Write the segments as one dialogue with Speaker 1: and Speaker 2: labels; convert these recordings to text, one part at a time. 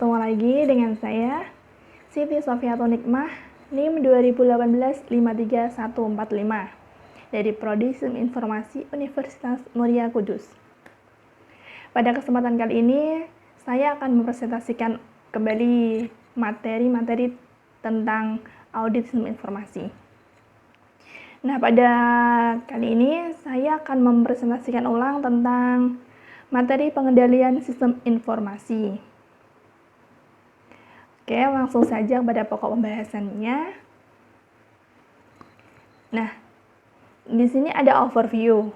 Speaker 1: Ketemu lagi dengan saya, Siti Sofiatul Nikmah, NIM 2018-53145, dari Prodi Sistem Informasi Universitas Muria Kudus. Pada kesempatan kali ini, saya akan mempresentasikan kembali materi-materi tentang audit sistem informasi. Nah, pada kali ini saya akan mempresentasikan ulang tentang materi pengendalian sistem informasi. Oke, langsung saja pada pokok pembahasannya. Nah, di sini ada overview.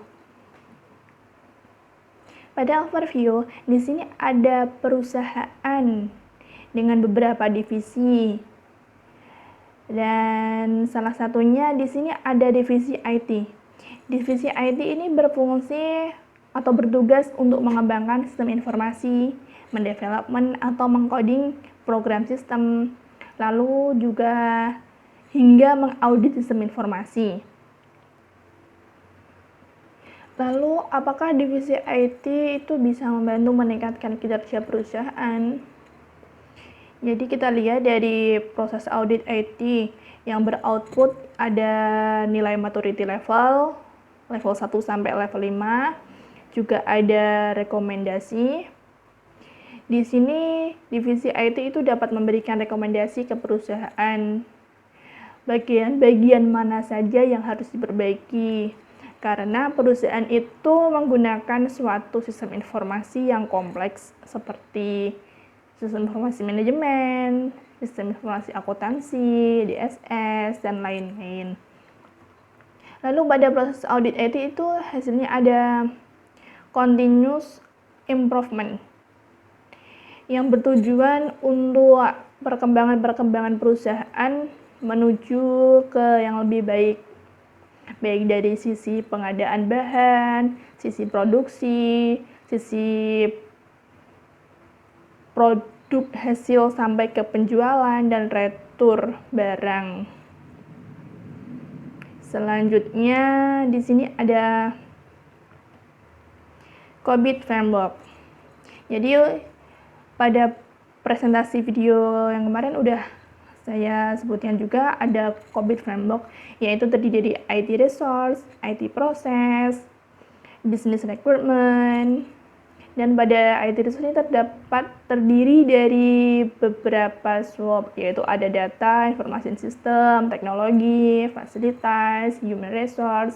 Speaker 1: Pada overview, di sini ada perusahaan dengan beberapa divisi. Dan salah satunya di sini ada divisi IT. Divisi IT ini berfungsi atau bertugas untuk mengembangkan sistem informasi, mendevelopment atau mengcoding program sistem, lalu juga hingga mengaudit sistem informasi. Lalu, apakah divisi IT itu bisa membantu meningkatkan kinerja perusahaan? Jadi kita lihat dari proses audit IT yang beroutput ada nilai maturity level 1 sampai level 5, juga ada rekomendasi. Di sini divisi IT itu dapat memberikan rekomendasi ke perusahaan bagian-bagian mana saja yang harus diperbaiki, karena perusahaan itu menggunakan suatu sistem informasi yang kompleks seperti sistem informasi manajemen, sistem informasi akuntansi, DSS, dan lain-lain. Lalu pada proses audit IT itu hasilnya ada continuous improvement yang bertujuan untuk perkembangan perusahaan menuju ke yang lebih baik, baik dari sisi pengadaan bahan, sisi produksi, sisi produk hasil sampai ke penjualan dan retur barang. Selanjutnya di sini ada COBIT framework. Jadi pada presentasi video yang kemarin udah saya sebutkan juga ada COBIT framework, yaitu terdiri dari IT resource, IT process, business requirement. Dan pada IT resource ini terdiri dari beberapa SWOT, yaitu ada data, information system, teknologi, fasilitas, human resource.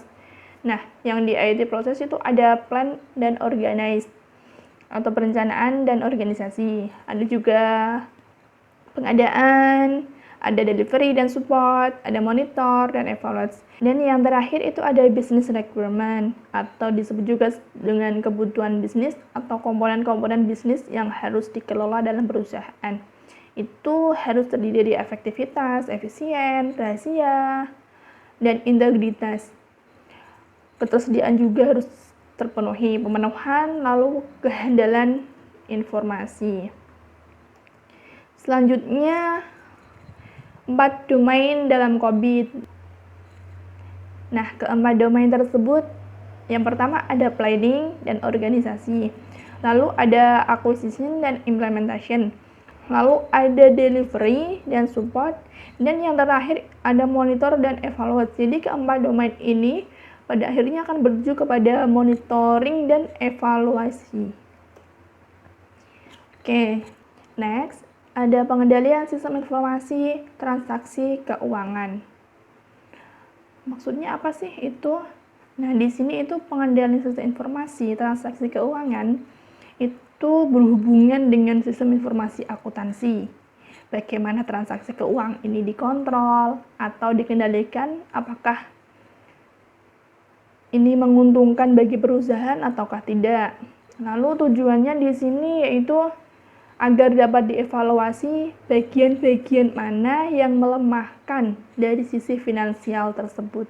Speaker 1: Nah, yang di IT process itu ada plan dan organize, atau perencanaan dan organisasi. Ada juga pengadaan, ada delivery dan support, ada monitor dan evaluasi. Dan yang terakhir itu ada business requirement, atau disebut juga dengan kebutuhan bisnis atau komponen-komponen bisnis yang harus dikelola dalam perusahaan. Itu harus terdiri dari efektivitas, efisien, rahasia, dan integritas. Ketersediaan juga harus terpenuhi, pemenuhan, lalu kehandalan informasi. Selanjutnya, 4 domain dalam COBIT. Nah, keempat domain tersebut, yang pertama ada planning dan organisasi, lalu ada acquisition dan implementation, lalu ada delivery dan support, dan yang terakhir ada monitor dan evaluasi. Jadi keempat domain ini pada akhirnya akan bertuju kepada monitoring dan evaluasi. Oke, next ada pengendalian sistem informasi transaksi keuangan. Maksudnya apa sih itu? Nah, di sini itu pengendalian sistem informasi transaksi keuangan itu berhubungan dengan sistem informasi akuntansi. Bagaimana transaksi keuangan ini dikontrol atau dikendalikan, apakah ini menguntungkan bagi perusahaan ataukah tidak. Lalu tujuannya di sini yaitu agar dapat dievaluasi bagian-bagian mana yang melemahkan dari sisi finansial tersebut.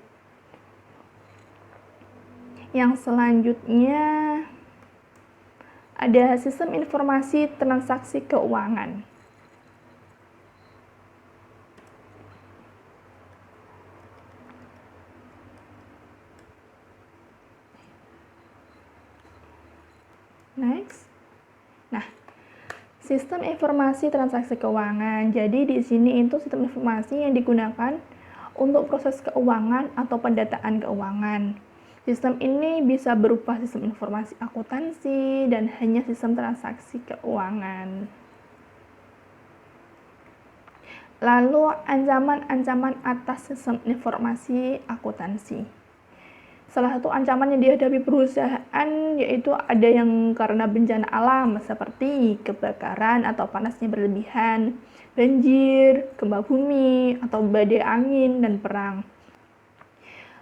Speaker 1: Yang selanjutnya ada sistem informasi transaksi keuangan. Next. Nah, Sistem informasi transaksi keuangan. Jadi di sini itu sistem informasi yang digunakan untuk proses keuangan atau pendataan keuangan. Sistem ini bisa berupa sistem informasi akuntansi dan hanya sistem transaksi keuangan. Lalu ancaman-ancaman atas sistem informasi akuntansi. Salah satu ancaman yang dihadapi perusahaan yaitu ada yang karena bencana alam seperti kebakaran atau panasnya berlebihan, banjir, gempa bumi, atau badai angin, dan perang.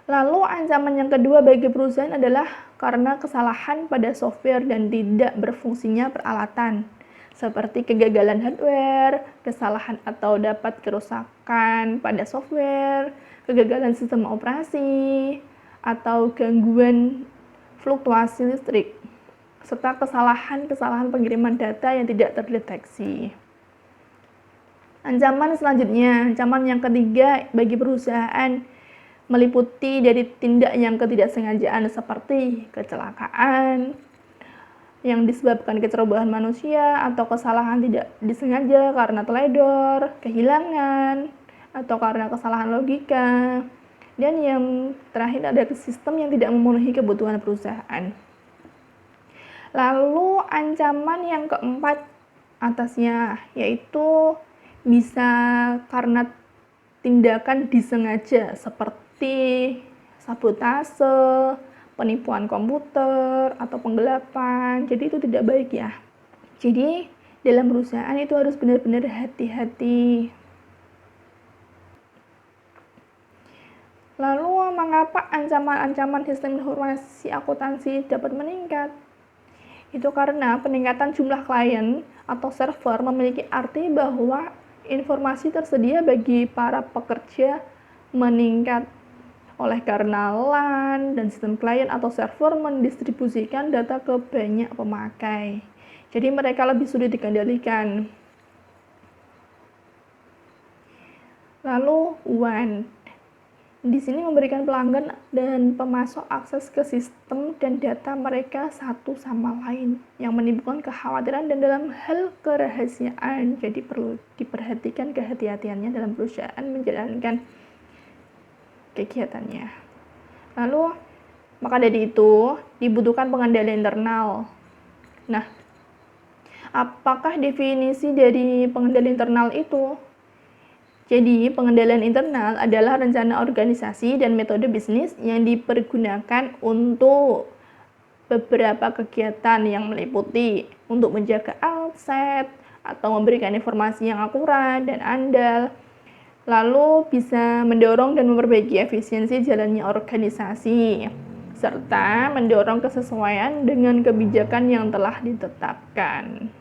Speaker 1: Lalu ancaman yang kedua bagi perusahaan adalah karena kesalahan pada software dan tidak berfungsinya peralatan, seperti kegagalan hardware, kesalahan atau dapat kerusakan pada software, kegagalan sistem operasi, atau gangguan fluktuasi listrik, serta kesalahan-kesalahan pengiriman data yang tidak terdeteksi. Ancaman selanjutnya, ancaman yang ketiga bagi perusahaan meliputi dari tindak yang ketidaksengajaan seperti kecelakaan yang disebabkan kecerobohan manusia atau kesalahan tidak disengaja karena teledor, kehilangan, atau karena kesalahan logika. Dan yang terakhir ada sistem yang tidak memenuhi kebutuhan perusahaan. Lalu ancaman yang keempat atasnya yaitu bisa karena tindakan disengaja seperti sabotase, penipuan komputer, atau penggelapan. Jadi itu tidak baik ya. Jadi dalam perusahaan itu harus benar-benar hati-hati. Lalu, mengapa ancaman-ancaman sistem informasi akuntansi dapat meningkat? Itu karena peningkatan jumlah klien atau server memiliki arti bahwa informasi tersedia bagi para pekerja meningkat. Oleh karena LAN dan sistem klien atau server mendistribusikan data ke banyak pemakai. Jadi mereka lebih sulit dikendalikan. Lalu, WAN. Di sini memberikan pelanggan dan pemasok akses ke sistem dan data mereka satu sama lain yang menimbulkan kekhawatiran dan dalam hal kerahasiaan. Jadi perlu diperhatikan kehati-hatiannya dalam perusahaan menjalankan kegiatannya. Lalu, maka dari itu dibutuhkan pengendalian internal. Nah, apakah definisi dari pengendalian internal itu? Jadi, pengendalian internal adalah rencana organisasi dan metode bisnis yang dipergunakan untuk beberapa kegiatan yang meliputi untuk menjaga aset atau memberikan informasi yang akurat dan andal, lalu bisa mendorong dan memperbaiki efisiensi jalannya organisasi, serta mendorong kesesuaian dengan kebijakan yang telah ditetapkan.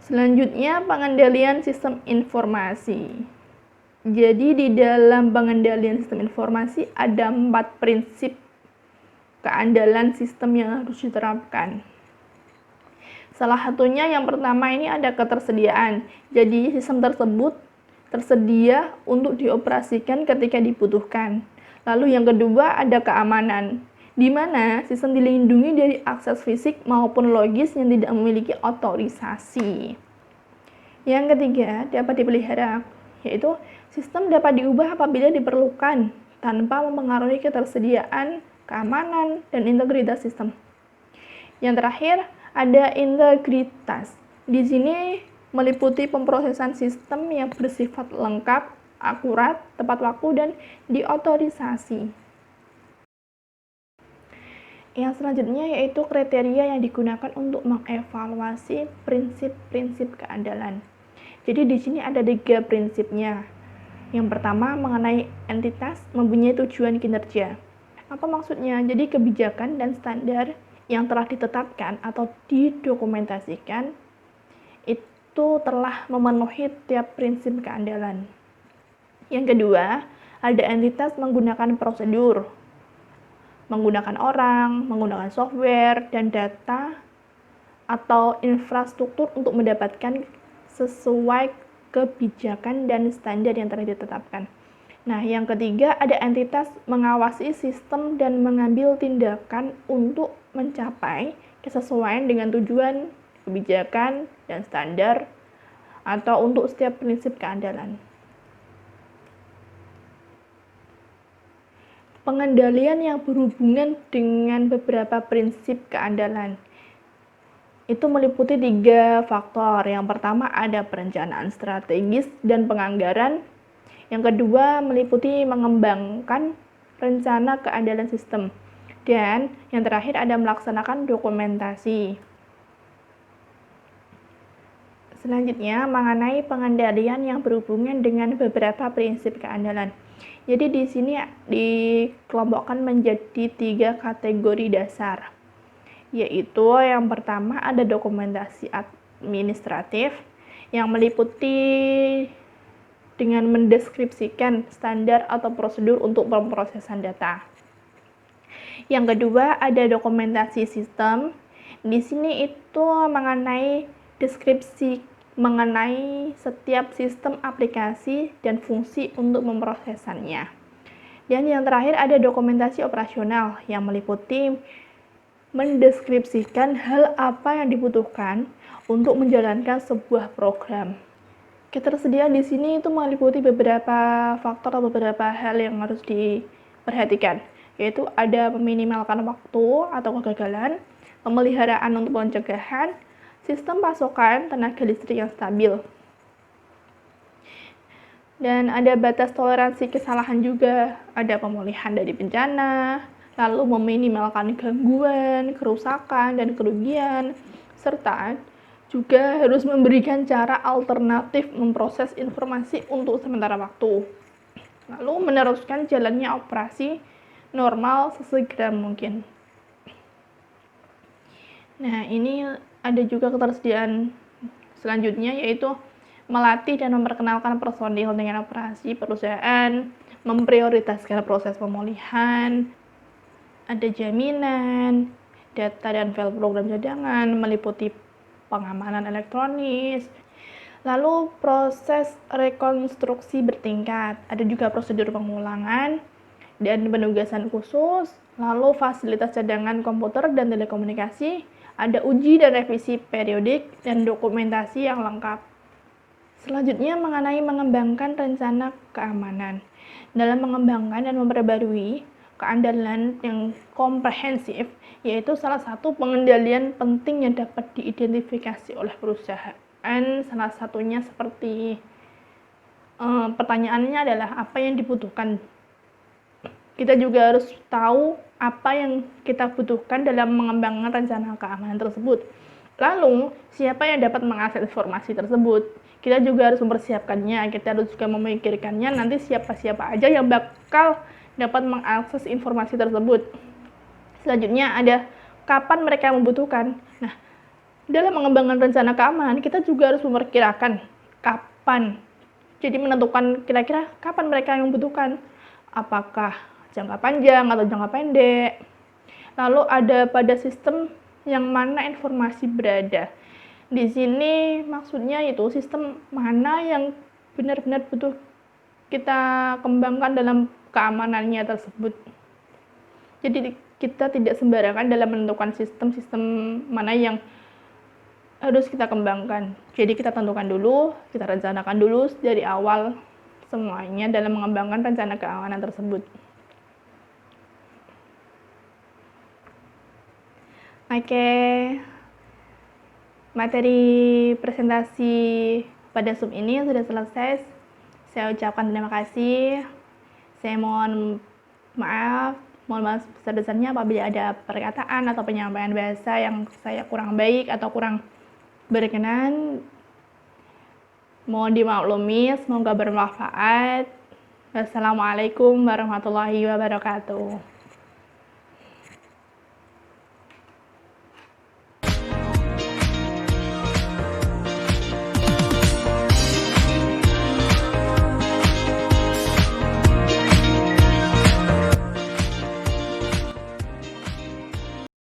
Speaker 1: Selanjutnya, pengendalian sistem informasi. Jadi, di dalam pengendalian sistem informasi ada 4 prinsip keandalan sistem yang harus diterapkan. Salah satunya yang pertama ini ada ketersediaan. Jadi, sistem tersebut tersedia untuk dioperasikan ketika dibutuhkan. Lalu yang kedua ada keamanan, di mana sistem dilindungi dari akses fisik maupun logis yang tidak memiliki otorisasi. Yang ketiga, dapat dipelihara, yaitu sistem dapat diubah apabila diperlukan tanpa mempengaruhi ketersediaan, keamanan, dan integritas sistem. Yang terakhir, ada integritas. Di sini meliputi pemrosesan sistem yang bersifat lengkap, akurat, tepat waktu, dan diotorisasi. Yang selanjutnya yaitu kriteria yang digunakan untuk mengevaluasi prinsip-prinsip keandalan. Jadi di sini ada 3 prinsipnya. Yang pertama mengenai entitas mempunyai tujuan kinerja. Apa maksudnya? Jadi kebijakan dan standar yang telah ditetapkan atau didokumentasikan itu telah memenuhi tiap prinsip keandalan. Yang kedua, ada entitas menggunakan prosedur, menggunakan orang, menggunakan software, dan data atau infrastruktur untuk mendapatkan sesuai kebijakan dan standar yang telah ditetapkan. Nah, yang ketiga ada entitas mengawasi sistem dan mengambil tindakan untuk mencapai kesesuaian dengan tujuan kebijakan dan standar, atau untuk setiap prinsip keandalan. Pengendalian yang berhubungan dengan beberapa prinsip keandalan itu meliputi 3 faktor. Yang pertama ada perencanaan strategis dan penganggaran. Yang kedua meliputi mengembangkan rencana keandalan sistem. Dan yang terakhir ada melaksanakan dokumentasi. Selanjutnya mengenai pengendalian yang berhubungan dengan beberapa prinsip keandalan. Jadi di sini dikelompokkan menjadi 3 kategori dasar. Yaitu yang pertama ada dokumentasi administratif yang meliputi dengan mendeskripsikan standar atau prosedur untuk pemrosesan data. Yang kedua ada dokumentasi sistem. Di sini itu mengenai deskripsi mengenai setiap sistem aplikasi dan fungsi untuk memprosesannya. Dan yang terakhir ada dokumentasi operasional yang meliputi mendeskripsikan hal apa yang dibutuhkan untuk menjalankan sebuah program. Ketersediaan di sini itu meliputi beberapa faktor atau beberapa hal yang harus diperhatikan, yaitu ada meminimalkan waktu atau kegagalan, pemeliharaan untuk pencegahan, sistem pasokan tenaga listrik yang stabil. Dan ada batas toleransi kesalahan juga, ada pemulihan dari bencana, lalu meminimalkan gangguan, kerusakan, dan kerugian, serta juga harus memberikan cara alternatif memproses informasi untuk sementara waktu. Lalu meneruskan jalannya operasi normal sesegera mungkin. Nah, ini ada juga ketersediaan selanjutnya, yaitu melatih dan memperkenalkan personil dengan operasi perusahaan, memprioritaskan proses pemulihan, ada jaminan, data dan file program cadangan, meliputi pengamanan elektronis, lalu proses rekonstruksi bertingkat, ada juga prosedur pengulangan dan penugasan khusus, lalu fasilitas cadangan komputer dan telekomunikasi, ada uji dan revisi periodik, dan dokumentasi yang lengkap. Selanjutnya mengenai mengembangkan rencana keamanan. Dalam mengembangkan dan memperbarui keandalan yang komprehensif, yaitu salah satu pengendalian penting yang dapat diidentifikasi oleh perusahaan. Salah satunya seperti pertanyaannya adalah apa yang dibutuhkan. Kita juga harus tahu apa yang kita butuhkan dalam mengembangkan rencana keamanan tersebut. Lalu, siapa yang dapat mengakses informasi tersebut? Kita juga harus mempersiapkannya, kita harus juga memikirkannya nanti siapa-siapa aja yang bakal dapat mengakses informasi tersebut. Selanjutnya ada kapan mereka membutuhkan. Nah, dalam mengembangkan rencana keamanan, kita juga harus memperkirakan kapan. Jadi menentukan kira-kira kapan mereka yang membutuhkan. Apakah jangka panjang atau jangka pendek. Lalu ada pada sistem yang mana informasi berada. Di sini maksudnya itu sistem mana yang benar-benar butuh kita kembangkan dalam keamanannya tersebut. Jadi kita tidak sembarangan dalam menentukan sistem-sistem mana yang harus kita kembangkan. Jadi kita tentukan dulu, kita rencanakan dulu dari awal semuanya dalam mengembangkan rencana keamanan tersebut. Oke, materi presentasi pada Zoom ini sudah selesai. Saya ucapkan terima kasih. Saya mohon maaf sebesar-besarnya apabila ada perkataan atau penyampaian bahasa yang saya kurang baik atau kurang berkenan. Mohon dimaklumi, semoga bermanfaat. Wassalamualaikum warahmatullahi wabarakatuh.